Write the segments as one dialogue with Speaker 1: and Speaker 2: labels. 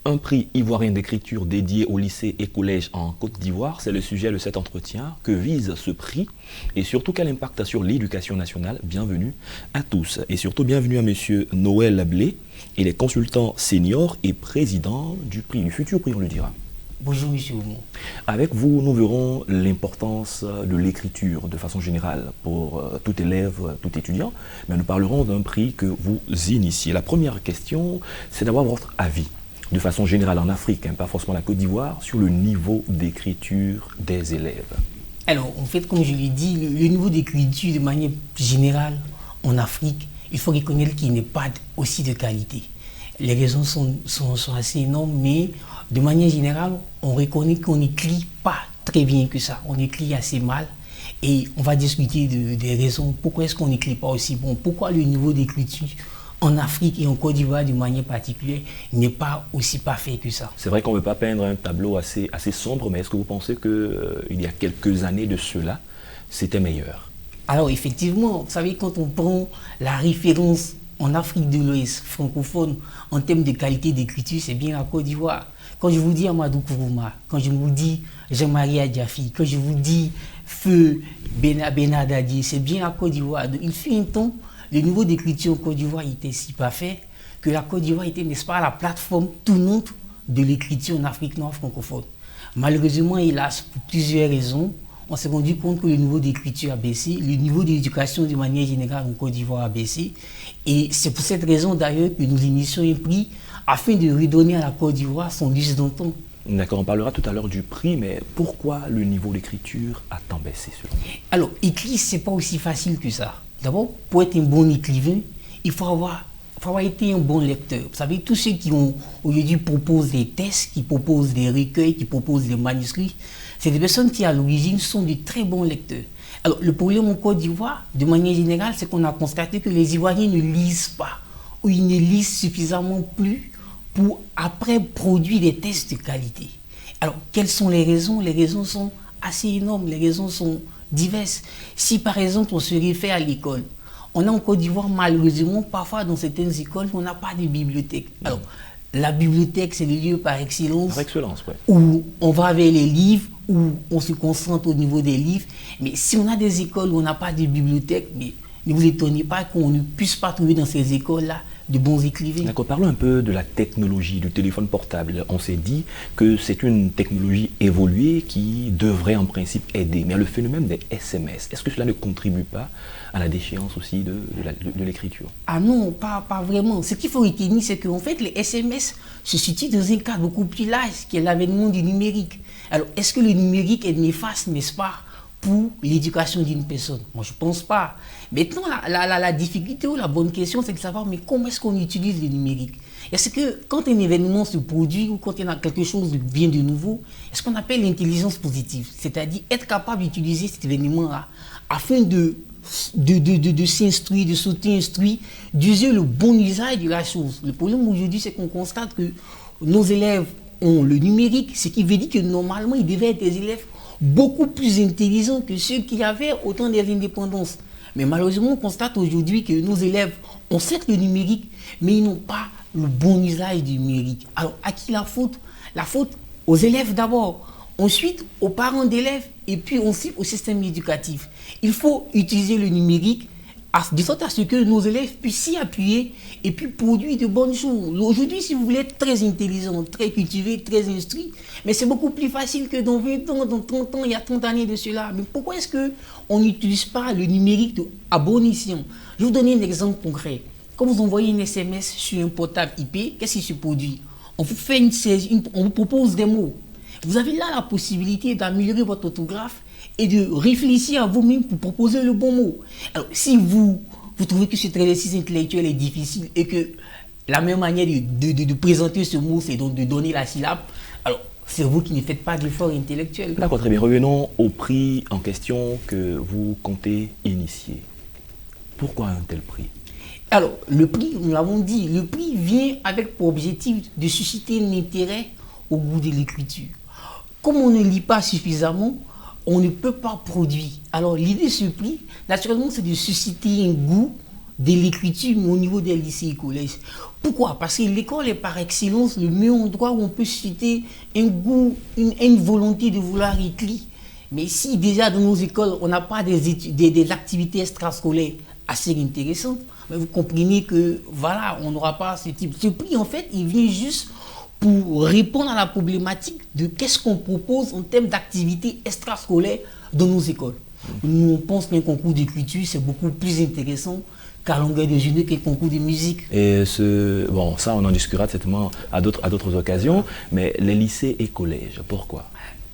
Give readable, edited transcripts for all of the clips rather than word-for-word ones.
Speaker 1: Un prix ivoirien d'écriture dédié aux lycées et collèges en Côte d'Ivoire, c'est le sujet de cet entretien. Que vise ce prix et surtout quel impact a sur l'éducation nationale? Bienvenue à tous et surtout bienvenue à monsieur Noël Blé. Il est consultant senior et président du prix, du futur prix on le dira.
Speaker 2: Bonjour monsieur Oumou.
Speaker 1: Avec vous, nous verrons l'importance de l'écriture de façon générale pour tout élève, tout étudiant, mais nous parlerons d'un prix que vous initiez. La première question, c'est d'avoir votre avis de façon générale en Afrique, pas forcément la Côte d'Ivoire, sur le niveau d'écriture des élèves.
Speaker 2: Alors, en fait, comme je l'ai dit, le niveau d'écriture de manière générale en Afrique, il faut reconnaître qu'il n'est pas aussi de qualité. Les raisons sont assez énormes, mais de manière générale, on reconnaît qu'on n'écrit pas très bien que ça. On écrit assez mal et on va discuter des raisons. Pourquoi est-ce qu'on n'écrit pas aussi bon? Pourquoi le niveau d'écriture en Afrique et en Côte d'Ivoire de manière particulière n'est pas aussi parfait que ça?
Speaker 1: C'est vrai qu'on ne veut pas peindre un tableau assez sombre, mais est-ce que vous pensez qu'il y a quelques années de cela, c'était meilleur?
Speaker 2: Alors effectivement, vous savez, quand on prend la référence en Afrique de l'Ouest francophone en termes de qualité d'écriture, c'est bien la Côte d'Ivoire. Quand je vous dis Amadou Kourouma, quand je vous dis Jean-Marie Adjafi, quand je vous dis Feu Benadadi, c'est bien la Côte d'Ivoire. Il fut un temps, le niveau d'écriture en Côte d'Ivoire était si parfait que la Côte d'Ivoire était, n'est-ce pas, la plateforme tournante de l'écriture en Afrique noire francophone. Malheureusement, hélas, pour plusieurs raisons, on s'est rendu compte que le niveau d'écriture a baissé, le niveau d'éducation de manière générale en Côte d'Ivoire a baissé. Et c'est pour cette raison d'ailleurs que nous initions un prix afin de redonner à la Côte d'Ivoire son lustre d'antan.
Speaker 1: D'accord, on parlera tout à l'heure du prix, mais pourquoi le niveau d'écriture a tant baissé selon vous?
Speaker 2: Alors, écrire, c'est pas aussi facile que ça. D'abord, pour être un bon écrivain, il faut avoir été un bon lecteur. Vous savez, tous ceux qui aujourd'hui proposent des tests, qui proposent des recueils, qui proposent des manuscrits, c'est des personnes qui, à l'origine, sont de très bons lecteurs. Alors, le problème en Côte d'Ivoire, de manière générale, c'est qu'on a constaté que les Ivoiriens ne lisent pas, ou ils ne lisent suffisamment plus pour, après, produire des tests de qualité. Alors, quelles sont les raisons? Les raisons sont assez énormes, les raisons sont diverses. Si, par exemple, on se réfère à l'école, on a en Côte d'Ivoire, malheureusement, parfois, dans certaines écoles, on n'a pas de bibliothèque. Alors, la bibliothèque, c'est le lieu par excellence,
Speaker 1: Ouais.
Speaker 2: Où on va vers les livres, où on se concentre au niveau des livres. Mais si on a des écoles où on n'a pas de bibliothèque, mais ne vous étonnez pas qu'on ne puisse pas trouver dans ces écoles-là de bons écrivains.
Speaker 1: D'accord, parlons un peu de la technologie, du téléphone portable. On s'est dit que c'est une technologie évoluée qui devrait en principe aider. Mais le phénomène des SMS, est-ce que cela ne contribue pas à la déchéance aussi de l'écriture?
Speaker 2: Ah non, pas vraiment. Ce qu'il faut retenir, c'est qu'en fait, les SMS se situent dans un cadre beaucoup plus large, qui est l'avènement du numérique. Alors, est-ce que le numérique est néfaste, n'est-ce pas, pour l'éducation d'une personne? Moi, je ne pense pas. Maintenant, la difficulté ou la bonne question, c'est de savoir, mais comment est-ce qu'on utilise le numérique? Est-ce que quand un événement se produit ou quand il y a quelque chose de bien de nouveau, est-ce qu'on appelle l'intelligence positive? C'est-à-dire être capable d'utiliser cet événement-là afin de s'instruire, de s'auto-instruire, d'user le bon usage de la chose. Le problème aujourd'hui, c'est qu'on constate que nos élèves ont le numérique, ce qui veut dire que normalement, ils devaient être des élèves beaucoup plus intelligents que ceux qui avaient autant des indépendances. Mais malheureusement, on constate aujourd'hui que nos élèves ont certes le numérique, mais ils n'ont pas le bon usage du numérique. Alors, à qui la faute? La faute aux élèves d'abord, ensuite aux parents d'élèves, et puis ensuite au système éducatif. Il faut utiliser le numérique de sorte à ce que nos élèves puissent s'y appuyer et puis produire de bonnes choses. Aujourd'hui, si vous voulez être très intelligent, très cultivé, très instruit, mais c'est beaucoup plus facile que dans 20 ans, dans 30 ans, il y a 30 années de cela. Mais pourquoi est-ce qu'on n'utilise pas le numérique à bon escient? Je vais vous donner un exemple concret. Quand vous envoyez une SMS sur un portable IP, qu'est-ce qui se produit? On vous fait on vous propose des mots. Vous avez là la possibilité d'améliorer votre orthographe et de réfléchir à vous-même pour proposer le bon mot. Alors, si vous trouvez que cet exercice intellectuel est difficile et que la meilleure manière de présenter ce mot, c'est donc de donner la syllabe, alors c'est vous qui ne faites pas d'effort intellectuel.
Speaker 1: D'accord, très bien. Revenons au prix en question que vous comptez initier. Pourquoi un tel prix?
Speaker 2: Alors, le prix, nous l'avons dit, le prix vient avec pour objectif de susciter un intérêt au goût de l'écriture. Comme on ne lit pas suffisamment, on ne peut pas produire. Alors l'idée de ce prix, naturellement, c'est de susciter un goût de l'écriture, mais au niveau des lycées et collèges. Pourquoi? Parce que l'école est par excellence le meilleur endroit où on peut susciter un goût, une volonté de vouloir écrire. Mais si déjà dans nos écoles, on n'a pas des activités extrascolaires assez intéressantes, vous comprenez que voilà, on n'aura pas ce type. Ce prix, en fait, il vient juste pour répondre à la problématique de qu'est-ce qu'on propose en termes d'activités extrascolaires dans nos écoles. Nous, on pense qu'un concours d'écriture, c'est beaucoup plus intéressant qu'à longueur de journée qu'un concours de musique.
Speaker 1: Et bon, ça, on en discutera certainement à d'autres occasions, mais les lycées et collèges, pourquoi?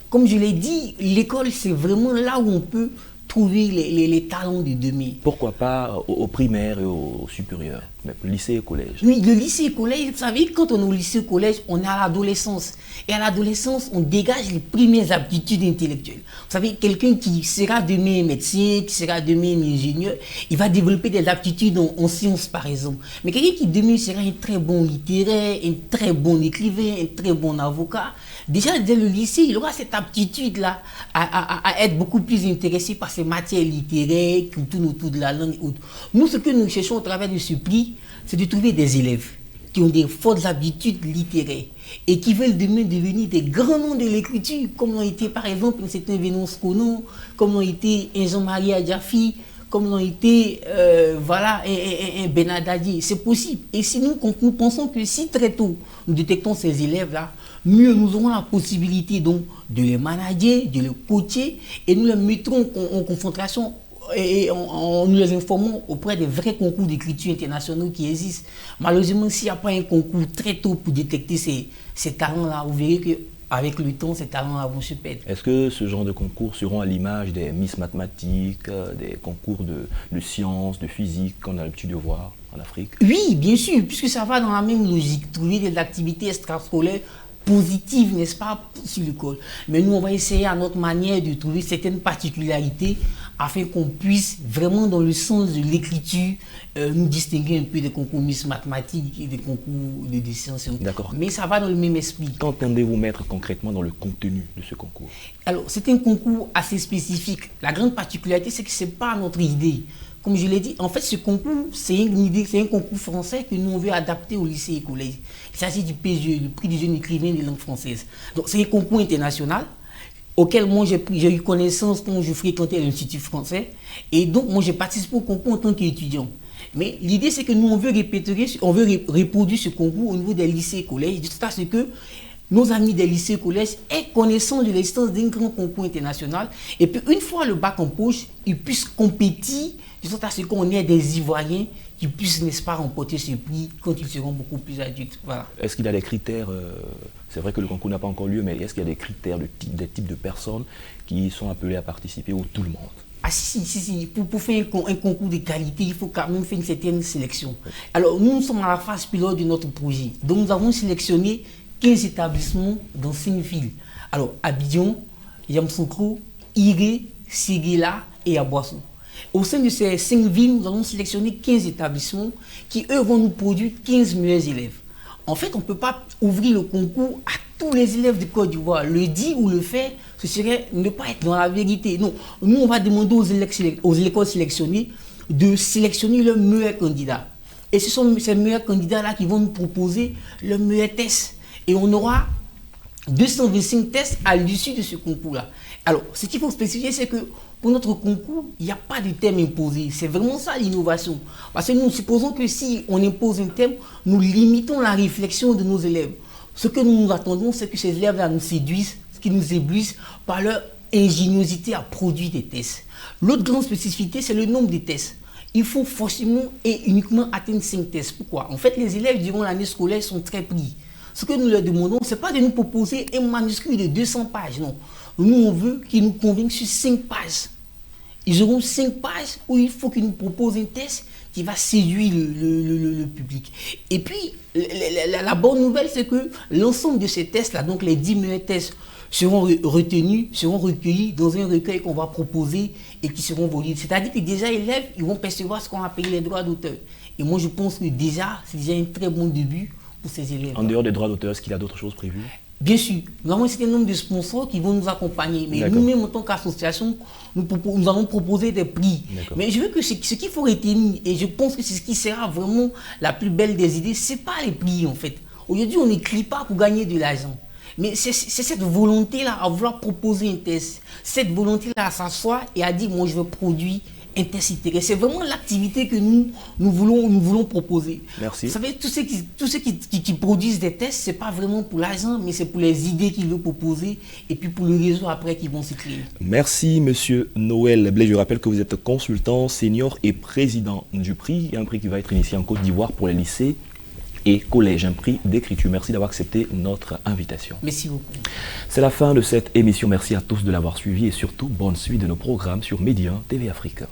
Speaker 2: Comme je l'ai dit, l'école, c'est vraiment là où on peut trouver les talents de demain.
Speaker 1: Pourquoi pas au primaire et au supérieur, mais lycée et collège?
Speaker 2: Oui, le lycée et collège, vous savez, quand on est au lycée et collège, on est à l'adolescence. Et à l'adolescence, on dégage les premières aptitudes intellectuelles. Vous savez, quelqu'un qui sera demain médecin, qui sera demain ingénieur, il va développer des aptitudes en sciences, par exemple. Mais quelqu'un qui demain sera un très bon littéraire, un très bon écrivain, un très bon avocat, déjà dès le lycée, il aura cette aptitude-là à être beaucoup plus intéressé par ces matières littéraires qui tournent autour de la langue et autres. Nous, ce que nous cherchons au travers de ce prix, c'est de trouver des élèves qui ont des fortes habitudes littéraires et qui veulent demain devenir des grands noms de l'écriture, comme l'ont été par exemple un certain Vénonce Kono, comme l'ont été un Jean-Marie Adjafi, comme l'ont été un Benadadi. C'est possible. Et si nous pensons que si très tôt nous détectons ces élèves-là, mieux nous aurons la possibilité donc de les manager, de les coacher et nous les mettrons en concentration et nous les informons auprès des vrais concours d'écriture internationaux qui existent. Malheureusement, s'il n'y a pas un concours très tôt pour détecter ces talents-là, vous verrez qu'avec le temps, ces talents-là vont se perdre.
Speaker 1: Est-ce que ce genre de concours seront à l'image des Miss Mathématiques, des concours de sciences, de physique qu'on a l'habitude de voir en Afrique?
Speaker 2: Oui, bien sûr, puisque ça va dans la même logique, trouver des activités extrascolaires positive, n'est-ce pas, sur l'école. Mais nous, on va essayer à notre manière de trouver certaines particularités afin qu'on puisse vraiment, dans le sens de l'écriture, nous distinguer un peu des concours Miss Mathématiques et des concours de sciences.
Speaker 1: D'accord.
Speaker 2: Mais ça va dans le même esprit.
Speaker 1: Qu'entendez-vous mettre concrètement dans le contenu de ce concours?
Speaker 2: Alors, c'est un concours assez spécifique. La grande particularité, c'est que ce n'est pas notre idée. Comme je l'ai dit, en fait, ce concours, c'est une idée, c'est un concours français que nous, on veut adapter au lycée et collège. Il s'agit du PGE, le prix du jeune écrivain de langue française. Donc, c'est un concours international auquel moi, j'ai eu connaissance quand je fréquentais l'Institut français. Et donc, moi, j'ai participé au concours en tant qu'étudiant. Mais l'idée, c'est que nous, on veut reproduire ce concours au niveau des lycées et collèges, de sorte à ce que nos amis des lycées et collèges aient connaissance de l'existence d'un grand concours international. Et puis, une fois le bac en poche, ils puissent compétir, de sorte à ce qu'on ait des Ivoiriens qui puissent, n'est-ce pas, remporter ce prix quand ils seront beaucoup plus adultes. Voilà.
Speaker 1: Est-ce qu'il y a des critères, c'est vrai que le concours n'a pas encore lieu, mais est-ce qu'il y a des critères, des types de personnes qui sont appelées à participer, ou tout le monde?
Speaker 2: Ah si. Pour faire un concours de qualité, il faut quand même faire une certaine sélection. Alors, nous sommes à la phase pilote de notre projet. Donc, nous avons sélectionné 15 établissements dans 5 villes. Alors, Abidjan, Yamoussoukro, Iré, Séguéla et Aboissou. Au sein de ces 5 villes, nous avons sélectionné 15 établissements qui, eux, vont nous produire 15 meilleurs élèves. En fait, on ne peut pas ouvrir le concours à tous les élèves de Côte d'Ivoire. Le dire ou le faire, ce serait ne pas être dans la vérité. Non, nous, on va demander aux écoles sélectionnées de sélectionner leurs meilleurs candidats. Et ce sont ces meilleurs candidats-là qui vont nous proposer leurs meilleurs tests. Et on aura 225 tests à l'issue de ce concours-là. Alors, ce qu'il faut spécifier, c'est que pour notre concours, il n'y a pas de thème imposé. C'est vraiment ça l'innovation. Parce que nous supposons que si on impose un thème, nous limitons la réflexion de nos élèves. Ce que nous attendons, c'est que ces élèves-là nous séduisent, qu'ils nous éblouissent par leur ingéniosité à produire des tests. L'autre grande spécificité, c'est le nombre de tests. Il faut forcément et uniquement atteindre 5 tests. Pourquoi? En fait, les élèves durant l'année scolaire sont très pris. Ce que nous leur demandons, ce n'est pas de nous proposer un manuscrit de 200 pages, non. Nous, on veut qu'ils nous convainquent sur 5 pages. Ils auront 5 pages où il faut qu'ils nous proposent un test qui va séduire le public. Et puis, la bonne nouvelle, c'est que l'ensemble de ces tests-là, donc les 10 meilleurs tests, seront retenus, seront recueillis dans un recueil qu'on va proposer et qui seront valides. C'est-à-dire que déjà, les élèves, ils vont percevoir ce qu'on appelle les droits d'auteur. Et moi, je pense que déjà, c'est déjà un très bon début pour ces élèves.
Speaker 1: En dehors des droits d'auteur, est-ce qu'il y a d'autres choses prévues?
Speaker 2: Bien sûr, nous avons un certain nombre de sponsors qui vont nous accompagner, mais nous-mêmes en tant qu'association, nous allons proposer des prix. Mais je veux que ce qu'il faut retenir, et je pense que c'est ce qui sera vraiment la plus belle des idées, c'est pas les prix en fait. Aujourd'hui, on n'écrit pas pour gagner de l'argent. Mais c'est cette volonté-là à vouloir proposer un test, cette volonté-là à s'asseoir et à dire, moi je veux produire un test itéré. C'est vraiment l'activité que nous voulons proposer.
Speaker 1: Merci.
Speaker 2: Vous savez, tous ceux qui produisent des tests, ce n'est pas vraiment pour l'argent, mais c'est pour les idées qu'ils veulent proposer et puis pour le réseau après qui vont se créer.
Speaker 1: Merci, monsieur Noël Blé. Je rappelle que vous êtes consultant senior et président du prix. Un prix qui va être initié en Côte d'Ivoire pour les lycées et collèges, un prix d'écriture. Merci d'avoir accepté notre invitation.
Speaker 2: Merci beaucoup.
Speaker 1: C'est la fin de cette émission. Merci à tous de l'avoir suivi et surtout, bonne suite de nos programmes sur Média TV Afrique.